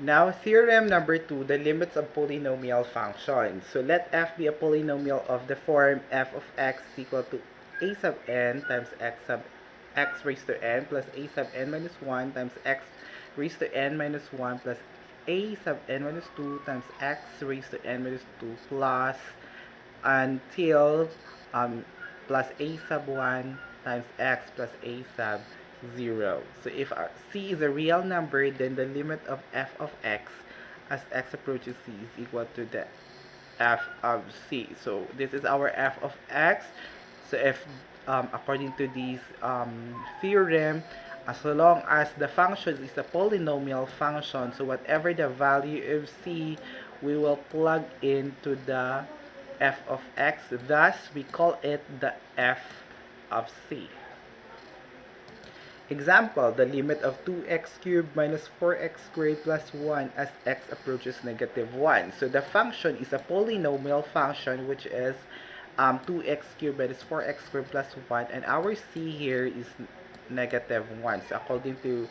Now, theorem number 2, the limits of polynomial functions. So let f be a polynomial of the form f of x is equal to a sub n times x sub x raised to n plus a sub n minus 1 times x raised to n minus 1 plus a sub n minus 2 times x raised to n minus 2 plus until plus a sub 1 times x plus a sub 0. So if c is a real number, then the limit of f of x as x approaches c is equal to the f of c. So this is our f of x. So if according to this theorem, as long as the function is a polynomial function, so whatever the value of c, we will plug into the f of x. Thus, we call it the f of c. Example, the limit of 2x cubed minus 4x squared plus 1 as x approaches negative 1. So the function is a polynomial function, which is 2x cubed minus 4x squared plus 1, and our c here is negative 1. So according to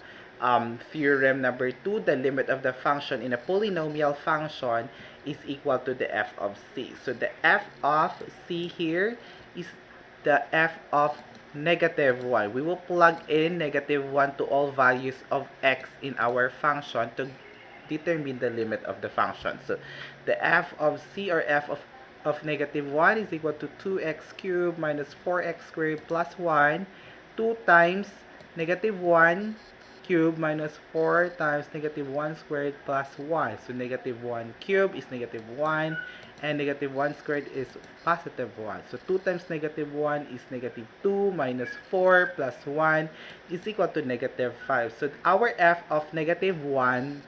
theorem number 2, the limit of the function in a polynomial function is equal to the f of c. So the f of c here is the f of negative 1. We will plug in negative 1 to all values of x in our function to determine the limit of the function. So the f of c, or f of negative 1, is equal to 2x cubed minus 4x squared plus 1, 2 times negative 1 cubed minus 4 times negative 1 squared plus 1. So negative 1 cubed is negative 1, and negative 1 squared is positive 1. So 2 times negative 1 is negative 2 minus 4 plus 1 is equal to negative 5. So our f of negative 1,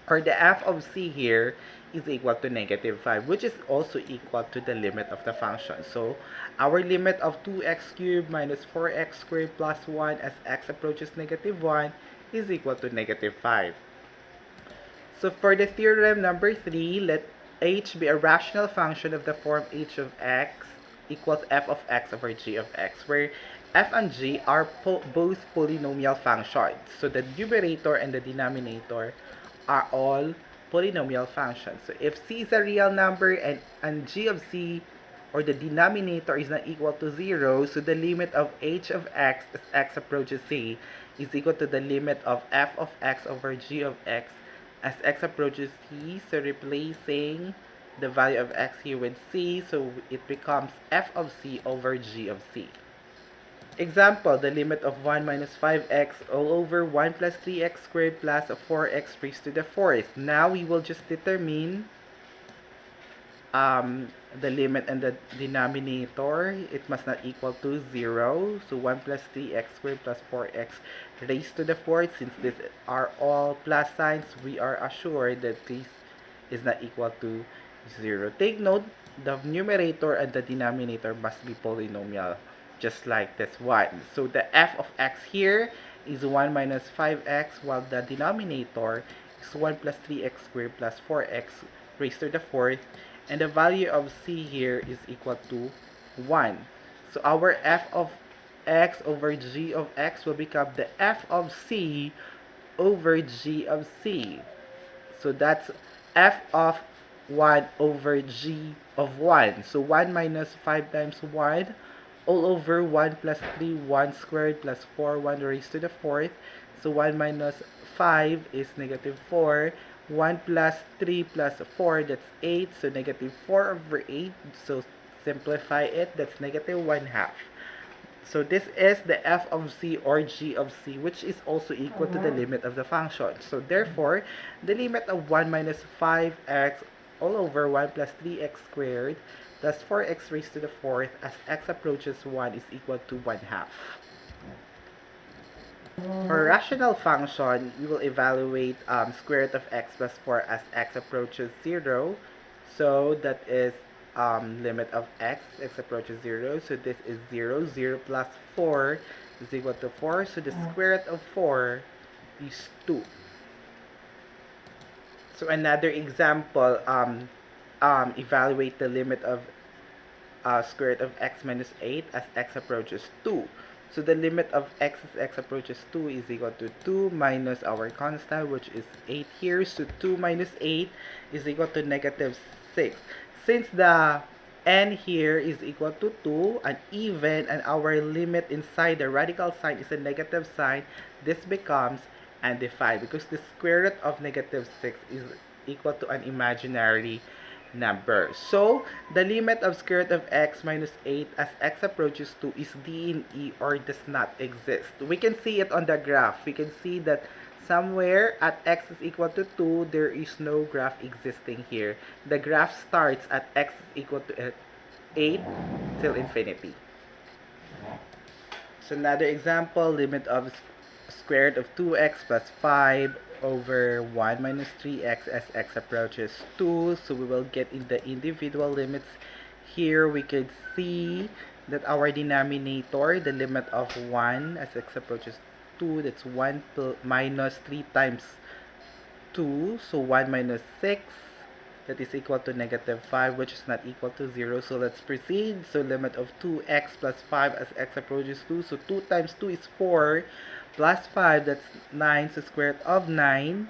or the f of c here, is equal to negative 5, which is also equal to the limit of the function. So our limit of 2x cubed minus 4x squared plus 1 as x approaches negative 1 is equal to negative 5. So for the theorem number 3, let h be a rational function of the form h of x equals f of x over g of x, where f and g are both polynomial functions. So the numerator and the denominator are all polynomial functions. So if c is a real number and g of c, or the denominator, is not equal to 0, so the limit of h of x as x approaches c is equal to the limit of f of x over g of x as x approaches c. So replacing the value of x here with c, so it becomes f of c over g of c. Example, the limit of 1 minus 5x all over 1 plus 3x squared plus 4x raised to the 4th. Now we will just determine the limit and the denominator. It must not equal to 0. So 1 plus 3x squared plus 4x raised to the 4th. Since these are all plus signs, we are assured that this is not equal to 0. Take note, the numerator and the denominator must be polynomial, just like this one. So the f of x here is 1 minus 5x, while the denominator is 1 plus 3x squared plus 4x raised to the 4th. And the value of c here is equal to 1. So our f of x over g of x will become the f of c over g of c. So that's f of 1 over g of 1. So 1 minus 5 times 1 all over 1 plus 3, 1 squared plus 4, 1 raised to the 4th. So 1 minus 5 is negative 4. 1 plus 3 plus 4, that's 8. So negative 4 over 8. So simplify it, that's negative 1 half. So this is the f of c or g of c, which is also equal to the limit of the function. So therefore, the limit of 1 minus 5x all over 1 plus 3x squared plus 4x raised to the 4th as x approaches 1 is equal to 1 half. For rational function, we will evaluate square root of x plus 4 as x approaches 0. So that is limit of x approaches 0. So this is 0. 0 plus 4 is equal to 4. So the square root of 4 is 2. So another example, evaluate the limit of square root of x minus 8 as x approaches 2. So the limit of x as x approaches 2 is equal to 2 minus our constant, which is 8 here. So 2 minus 8 is equal to negative 6. Since the n here is equal to 2 and even, and our limit inside the radical sign is a negative sign, this becomes undefined because the square root of negative 6 is equal to an imaginary number. So, the limit of square root of x minus 8 as x approaches 2 is D in E or does not exist. We can see it on the graph. We can see that somewhere at x is equal to 2, there is no graph existing here. The graph starts at x is equal to 8 till infinity. So another example, limit of square root of 2x plus 5 over 1 minus 3x as x approaches 2. So we will get in the individual limits. Here we could see that our denominator, the limit of 1 as x approaches 2, that's 1 minus 3 times 2. So 1 minus 6. That is equal to negative 5, which is not equal to 0. So let's proceed. So limit of 2x plus 5 as x approaches 2. So 2 times 2 is 4. Plus 5, that's 9. So square root of 9,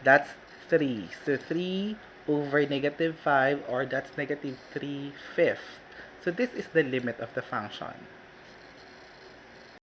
that's 3. So 3 over negative 5, or that's negative 3/5. So this is the limit of the function.